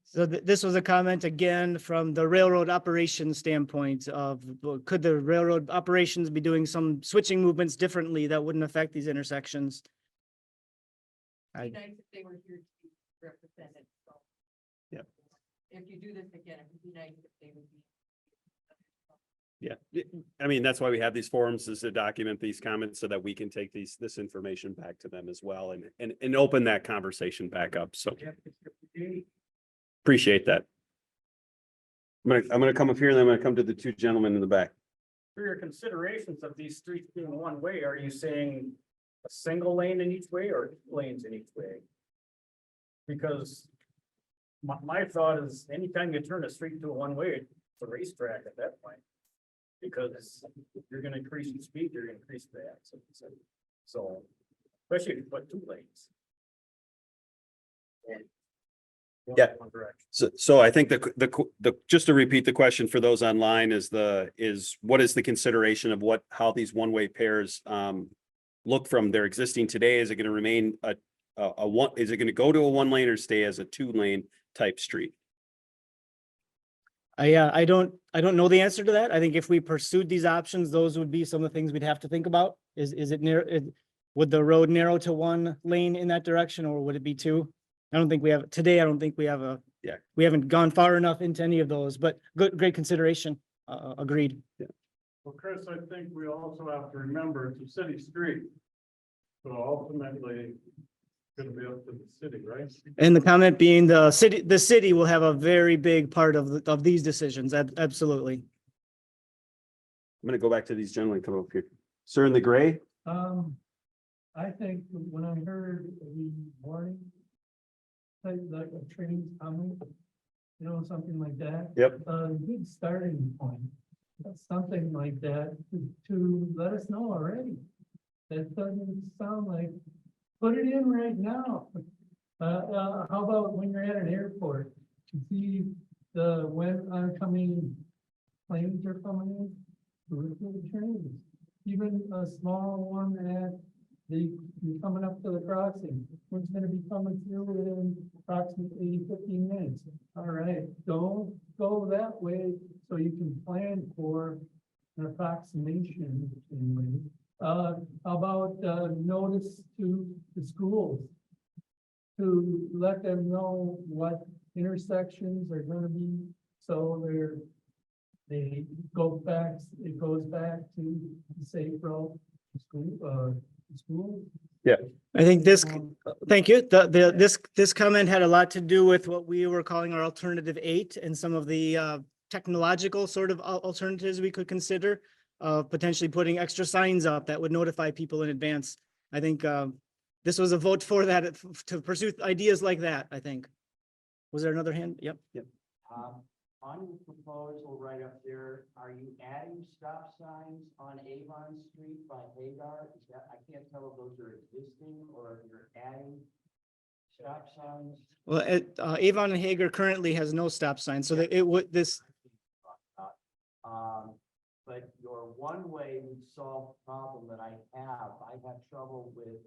[SPEAKER 1] So this was a comment again from the railroad operations standpoint of, well, could the railroad operations be doing some switching movements differently that wouldn't affect these intersections?
[SPEAKER 6] It'd be nice if they were here to be represented, so.
[SPEAKER 3] Yep.
[SPEAKER 6] If you do this again, it would be nice if they would be.
[SPEAKER 3] Yeah, I mean, that's why we have these forums, is to document these comments so that we can take this information back to them as well and open that conversation back up. So appreciate that. I'm gonna come up here and then I'm gonna come to the 2 gentlemen in the back.
[SPEAKER 10] For your considerations of these streets being one way, are you saying a single lane in each way or 2 lanes in each way? Because my thought is anytime you turn a street to a one way, it's a racetrack at that point. Because if you're gonna increase the speed, you're gonna increase the accidents. So, especially if you put two lanes.
[SPEAKER 3] Yeah.
[SPEAKER 10] One direction.
[SPEAKER 3] So I think just to repeat the question for those online is what is the consideration of how these one-way pairs look from their existing today? Is it going to remain is it going to go to a one lane or stay as a 2-lane type street?
[SPEAKER 1] I don't know the answer to that. I think if we pursued these options, those would be some of the things we'd have to think about. Is it near, would the road narrow to 1 lane in that direction, or would it be 2? I don't think we have, today, I don't think we have we haven't gone far enough into any of those, but great consideration. Agreed.
[SPEAKER 2] Well, Chris, I think we also have to remember it's a city street. So ultimately, it's gonna be up to the city, right?
[SPEAKER 1] And the comment being the city will have a very big part of these decisions. Absolutely.
[SPEAKER 3] I'm going to go back to these gentlemen come up here. Sir in the gray?
[SPEAKER 4] I think when I heard the warning, like a train's coming, you know, something like that.
[SPEAKER 3] Yep.
[SPEAKER 4] Good starting point, something like that to let us know already. That doesn't sound like, put it in right now. How about when you're at an airport, to see when oncoming planes are coming in, to the trains, even a small one at coming up to the crossing, one's gonna be coming through in approximately 15 minutes. All right, don't go that way, so you can plan for an approximation anyway. How about notice to the schools to let them know what intersections are gonna be, so it goes back to the safe route to school.
[SPEAKER 1] I think thank you. This comment had a lot to do with what we were calling our alternative 8 and some of the technological sort of alternatives we could consider. Potentially putting extra signs up that would notify people in advance. I think this was a vote for that, to pursue ideas like that, I think. Was there another hand? Yep.
[SPEAKER 11] On your proposal right up there, are you adding stop signs on Avon Street by Hagar? Is that, I can't tell if those are existing or if you're adding stop signs.
[SPEAKER 1] Well, Avon and Hager currently has no stop sign, so that it would,
[SPEAKER 11] But your one-way would solve the problem that I have. I have trouble with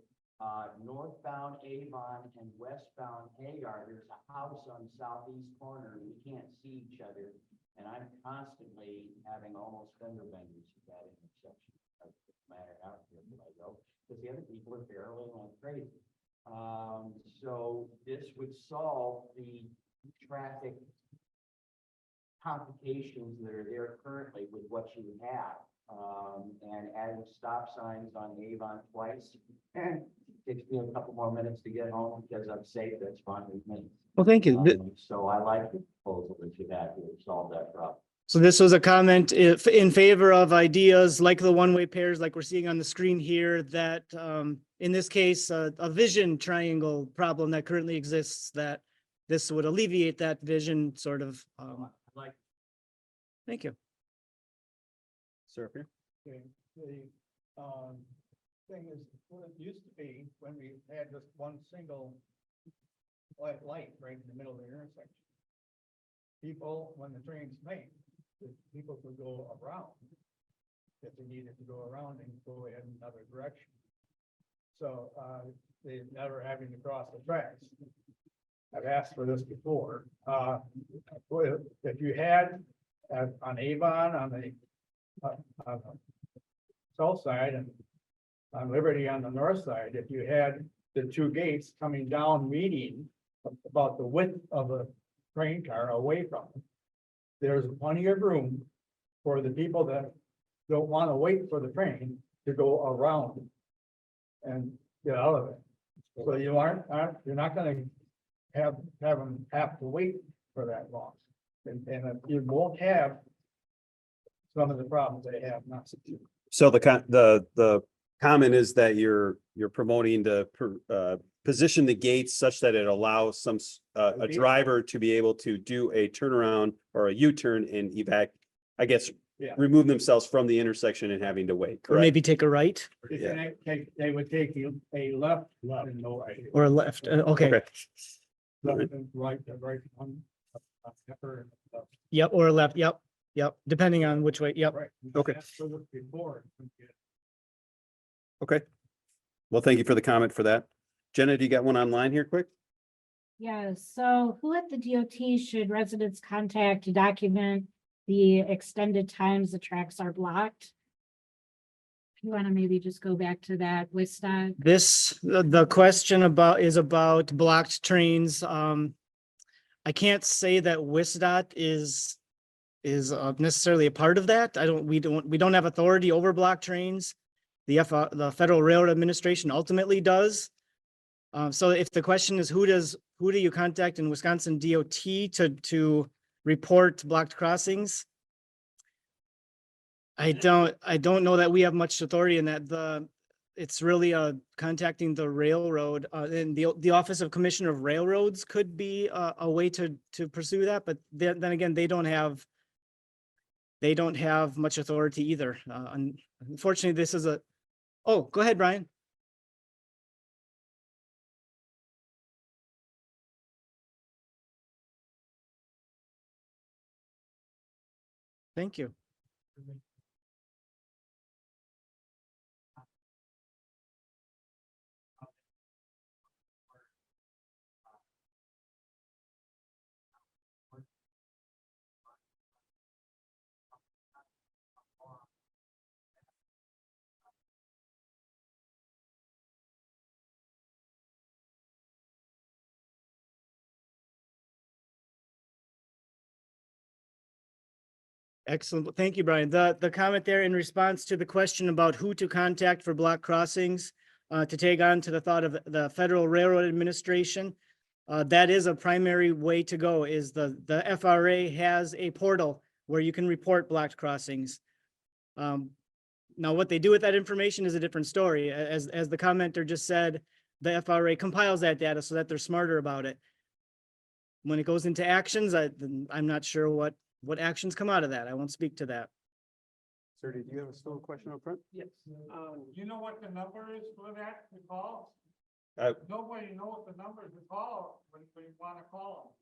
[SPEAKER 11] northbound Avon and westbound Hagar. There's a house on the southeast corner. We can't see each other. And I'm constantly having almost fender benders at that intersection. It doesn't matter how I go, because the other people are barreling like crazy. So this would solve the traffic complications that are there currently with what you have. And adding stop signs on Avon twice. And takes me a couple more minutes to get home because I'm safe. That's fine with me.
[SPEAKER 1] well, thank you.
[SPEAKER 11] So I like the proposal that you had to solve that problem.
[SPEAKER 1] So this was a comment in favor of ideas like the one-way pairs, like we're seeing on the screen here, that in this case, a vision triangle problem that currently exists, that this would alleviate that vision sort of.
[SPEAKER 10] Like,
[SPEAKER 1] Thank you.
[SPEAKER 3] Sir up here?
[SPEAKER 4] The thing is, what it used to be when we had just one single light right in the middle of the intersection. People, when the trains make, people could go around if they needed to go around and go in another direction. So they never having to cross the tracks. I've asked for this before. If you had on Avon on the south side and on Liberty on the north side, if you had the two gates coming down meeting about the width of a train car away from it, there's plenty of room for the people that don't want to wait for the train to go around and get out of it. So you're not going to have them have to wait for that long. And you won't have some of the problems they have now.
[SPEAKER 3] So the comment is that you're promoting to position the gates such that it allows a driver to be able to do a turnaround or a U-turn and I guess
[SPEAKER 10] Yeah.
[SPEAKER 3] remove themselves from the intersection and having to wait,
[SPEAKER 1] Or
[SPEAKER 3] correct?
[SPEAKER 1] maybe take a right
[SPEAKER 3] Yeah.
[SPEAKER 4] They would take a left, and no right.
[SPEAKER 1] or a left. Okay.
[SPEAKER 3] Okay.
[SPEAKER 4] Left and right, the right one.
[SPEAKER 1] Yep, or a left. Yep. Yep. Depending on which way. Yep.
[SPEAKER 4] Right.
[SPEAKER 3] Okay.
[SPEAKER 4] That's what it was before.
[SPEAKER 3] Okay. Well, thank you for the comment for that. Jenna, do you got one online here quick?
[SPEAKER 8] Yeah, so who at the DOT should residents contact to document the extended times the tracks are blocked? If you want to maybe just go back to that WisDOT.
[SPEAKER 1] The question is about blocked trains. I can't say that WisDOT is necessarily a part of that. We don't have authority over blocked trains. The Federal Railroad Administration ultimately does. So if the question is who do you contact in Wisconsin DOT to report blocked crossings? I don't know that we have much authority in that. It's really contacting the railroad, and the Office of Commissioner of Railroads could be a way to pursue that, but then again, they don't have much authority either. Unfortunately, this is oh, go ahead, Brian. Thank you. Excellent. Thank you, Brian. The comment there in response to the question about who to contact for block crossings, to tag on to the thought of the Federal Railroad Administration. That is a primary way to go, is the FRA has a portal where you can report blocked crossings. Now, what they do with that information is a different story. As the commenter just said, the FRA compiles that data so that they're smarter about it. When it goes into actions, I'm not sure what actions come out of that. I won't speak to that.
[SPEAKER 3] Sir, did you have still a question up front?
[SPEAKER 4] Yes. Do you know what the number is for that to call?
[SPEAKER 3] Uh,
[SPEAKER 4] Nobody knows the numbers to call when you want to call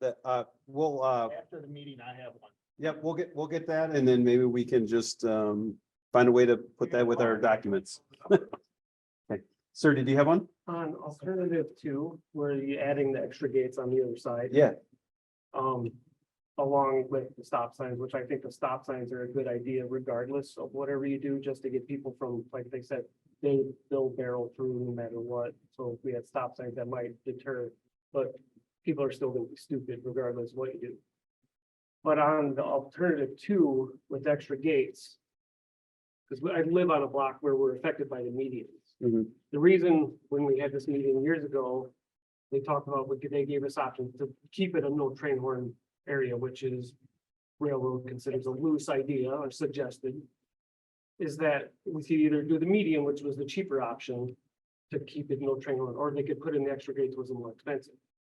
[SPEAKER 3] We'll,
[SPEAKER 9] After the meeting, I have one.
[SPEAKER 3] yep, we'll get that, and then maybe we can just, find a way to put that with our documents. Okay, sir, did you have one?
[SPEAKER 7] On alternative two, where you adding the extra gates on the other side.
[SPEAKER 3] Yeah.
[SPEAKER 7] Along with the stop signs, which I think the stop signs are a good idea regardless of whatever you do, just to get people from, like they said, they'll barrel through no matter what. So if we had stop signs, that might deter, but people are still gonna be stupid regardless of what you do. But on the alternative two with extra gates, because I live on a block where we're affected by the medians.
[SPEAKER 3] Mhm.
[SPEAKER 7] The reason when we had this meeting years ago, they talked about, they gave us options to keep it a no train horn area, which is railroad considers a loose idea or suggested, is that we could either do the median, which was the cheaper option to keep it no train horn, or they could put in the extra gates, was more expensive.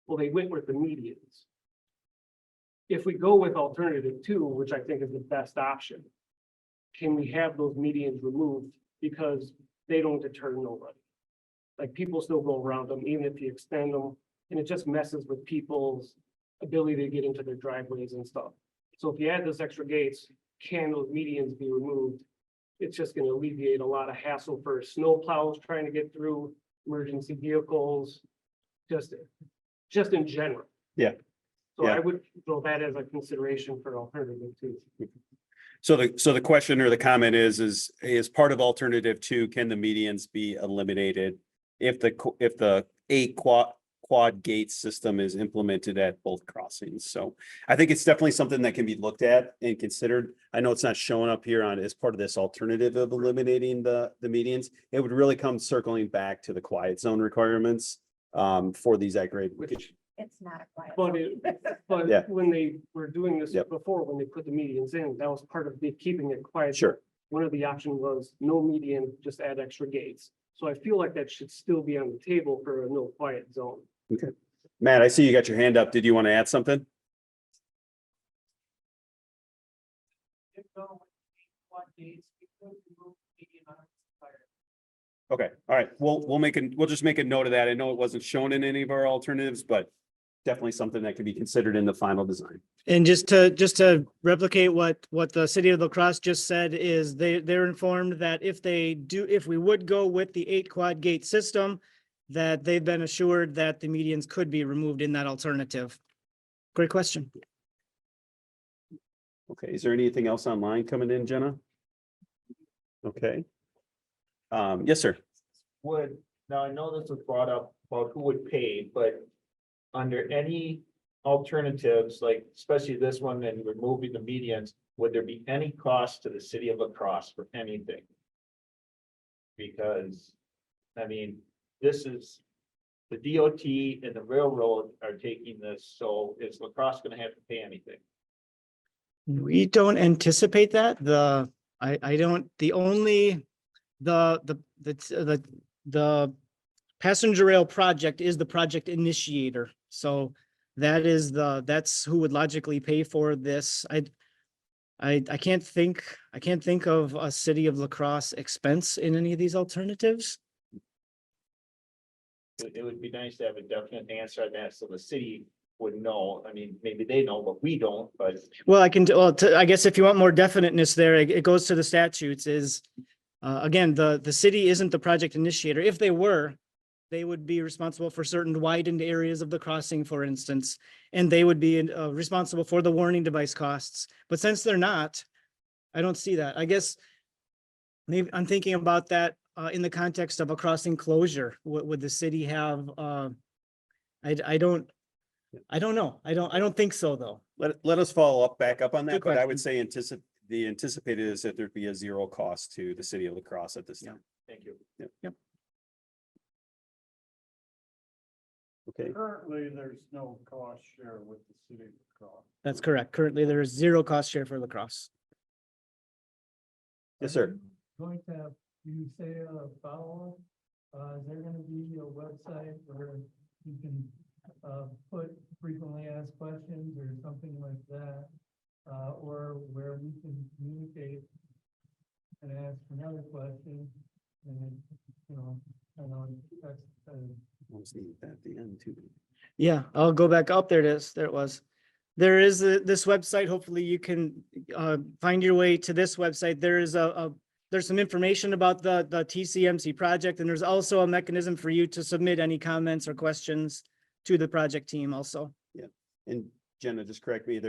[SPEAKER 7] Well, they went with the medians. If we go with alternative two, which I think is the best option, can we have those medians removed because they don't deter nobody? Like people still go around them, even if you extend them, and it just messes with people's ability to get into their driveways and stuff. So if you add those extra gates, can those medians be removed? It's just gonna alleviate a lot of hassle for snow plows trying to get through, emergency vehicles, just in general.
[SPEAKER 3] Yeah.
[SPEAKER 7] So
[SPEAKER 3] Yeah.
[SPEAKER 7] I would throw that as a consideration for alternative too.
[SPEAKER 3] So the question or the comment is part of alternative two, can the medians be eliminated if the quad gate system is implemented at both crossings? So I think it's definitely something that can be looked at and considered. I know it's not showing up here as part of this alternative of eliminating the medians. It would really come circling back to the quiet zone requirements for these at grade.
[SPEAKER 8] It's not a quiet.
[SPEAKER 7] But
[SPEAKER 3] Yeah.
[SPEAKER 7] when they were doing this
[SPEAKER 3] Yep.
[SPEAKER 7] before, when they put the medians in, that was part of keeping it quiet.
[SPEAKER 3] Sure.
[SPEAKER 7] One of the options was no median, just add extra gates. So I feel like that should still be on the table for a no quiet zone.
[SPEAKER 3] Okay. Matt, I see you got your hand up. Did you want to add something? Okay, all right, we'll just make a note of that. I know it wasn't shown in any of our alternatives, but definitely something that can be considered in the final design.
[SPEAKER 1] And just to replicate what the city of La Crosse just said is they're informed that if we would go with the 8 quad gate system, that they've been assured that the medians could be removed in that alternative. Great question.
[SPEAKER 3] Okay, is there anything else online coming in, Jenna? Okay. Yes, sir.
[SPEAKER 9] Now I know this was brought up about who would pay, but under any alternatives, like especially this one and removing the medians, would there be any cost to the city of La Crosse for anything? Because, I mean, this is, the DOT and the railroad are taking this, so is La Crosse gonna have to pay anything?
[SPEAKER 1] We don't anticipate that. The passenger rail project is the project initiator. So that's who would logically pay for this. I can't think of a city of La Crosse expense in any of these alternatives.
[SPEAKER 9] It would be nice to have a definite answer on that, so the city would know. I mean, maybe they know, but we don't, but.
[SPEAKER 1] Well, I guess if you want more definiteness there, it goes to the statutes is, again, the city isn't the project initiator. If they were, they would be responsible for certain widened areas of the crossing, for instance, and they would be responsible for the warning device costs. But since they're not, I don't see that. I guess maybe I'm thinking about that in the context of a crossing closure. Would the city have, I don't know. I don't think so, though.
[SPEAKER 3] Let us follow up back up on that,
[SPEAKER 1] Good
[SPEAKER 3] but I
[SPEAKER 1] question.
[SPEAKER 3] would say the anticipated is that there'd be a 0 cost to the city of La Crosse at this time.
[SPEAKER 9] Thank you.
[SPEAKER 1] Yep.
[SPEAKER 3] Okay,
[SPEAKER 2] Currently, there's no cost share with the city of Crosse.
[SPEAKER 1] That's correct. Currently, there is 0 cost share for La Crosse.
[SPEAKER 3] yes, sir.
[SPEAKER 4] Going to have, you say a follow-up, is there gonna be a website where you can, put frequently asked questions or something like that? Or where we can communicate and ask another question, and, you know, I know that's,
[SPEAKER 3] Almost needed that at the end too.
[SPEAKER 1] Yeah, I'll go back up. There it is. There it was. There is this website. Hopefully you can find your way to this website. There is there's some information about the TCMC project, and there's also a mechanism for you to submit any comments or questions to the project team also.
[SPEAKER 3] And Jenna, just correct me,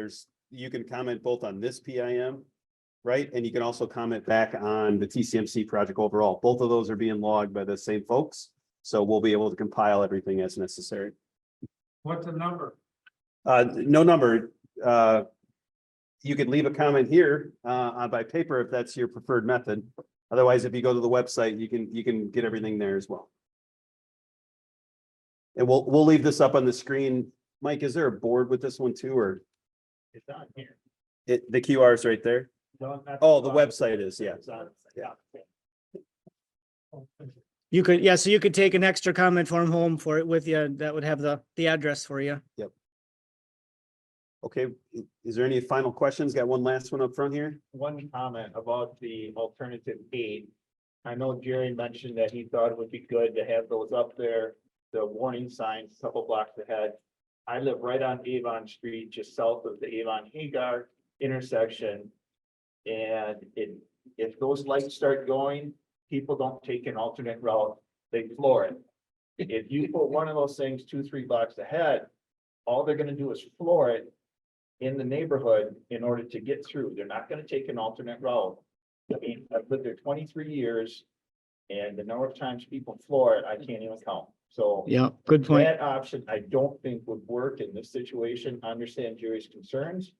[SPEAKER 3] you can comment both on this PIM, right? And you can also comment back on the TCMC project overall. Both of those are being logged by the same folks. So we'll be able to compile everything as necessary.
[SPEAKER 10] What's the number?
[SPEAKER 3] No number. You could leave a comment here by paper if that's your preferred method. Otherwise, if you go to the website, you can get everything there as well. And we'll leave this up on the screen. Mike, is there a board with this one too, or
[SPEAKER 9] It's on here.
[SPEAKER 3] the QR is right there?
[SPEAKER 9] No, that's-
[SPEAKER 3] Oh, the website is, yeah.
[SPEAKER 9] It's on-
[SPEAKER 3] Yeah.
[SPEAKER 1] You could, yeah, so you could take an extra comment form home for it with you. That would have the address for you.
[SPEAKER 3] Okay, is there any final questions? Got one last one up front here?
[SPEAKER 9] One comment about the alternative 8. I know Jerry mentioned that he thought it would be good to have those up there, the warning signs a couple blocks ahead. I live right on Avon Street, just south of the Avon Hagar intersection. And if those lights start going, people don't take an alternate route, they floor it. If you put one of those things 2-3 blocks ahead, all they're gonna do is floor it in the neighborhood in order to get through. They're not gonna take an alternate route. I mean, I've lived there 23 years, and the number of times people floor it, I can't even count. So
[SPEAKER 1] Yeah, good point.
[SPEAKER 9] that option, I don't think would work in this situation. I understand Jerry's concerns,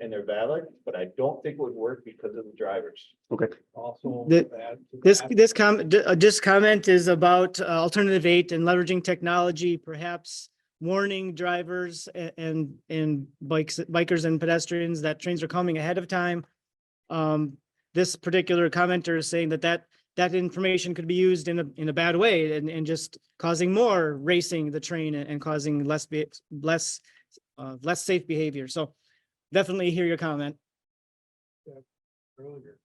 [SPEAKER 9] and they're valid, but I don't think it would work because of the drivers.
[SPEAKER 3] Okay.
[SPEAKER 10] Also.
[SPEAKER 1] This comment is about alternative 8 and leveraging technology, perhaps warning drivers and bikers and pedestrians that trains are coming ahead of time. This particular commenter is saying that information could be used in a bad way and just causing more racing the train and causing less safe behavior. So definitely hear your comment.
[SPEAKER 10] Earlier.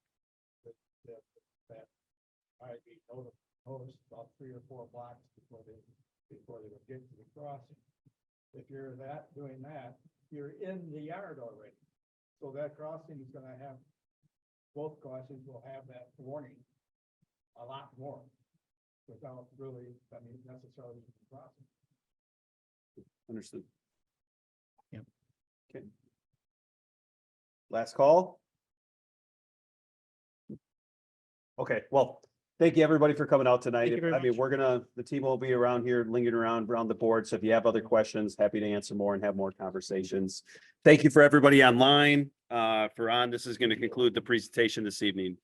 [SPEAKER 4] that might be noticed about 3 or 4 blocks before they would get to the crossing. If you're doing that, you're in the yard already. So that crossing is gonna have, both crossings will have that warning a lot more without really, necessarily crossing.
[SPEAKER 3] Understood.
[SPEAKER 1] Yep.
[SPEAKER 3] Okay. Last call? Okay, well, thank you, everybody, for coming out tonight.
[SPEAKER 1] Thank you very
[SPEAKER 3] I mean,
[SPEAKER 1] much.
[SPEAKER 3] the team will be around here, lingering around the board. So if you have other questions, happy to answer more and have more conversations. Thank you for everybody online. This is going to conclude the presentation this evening.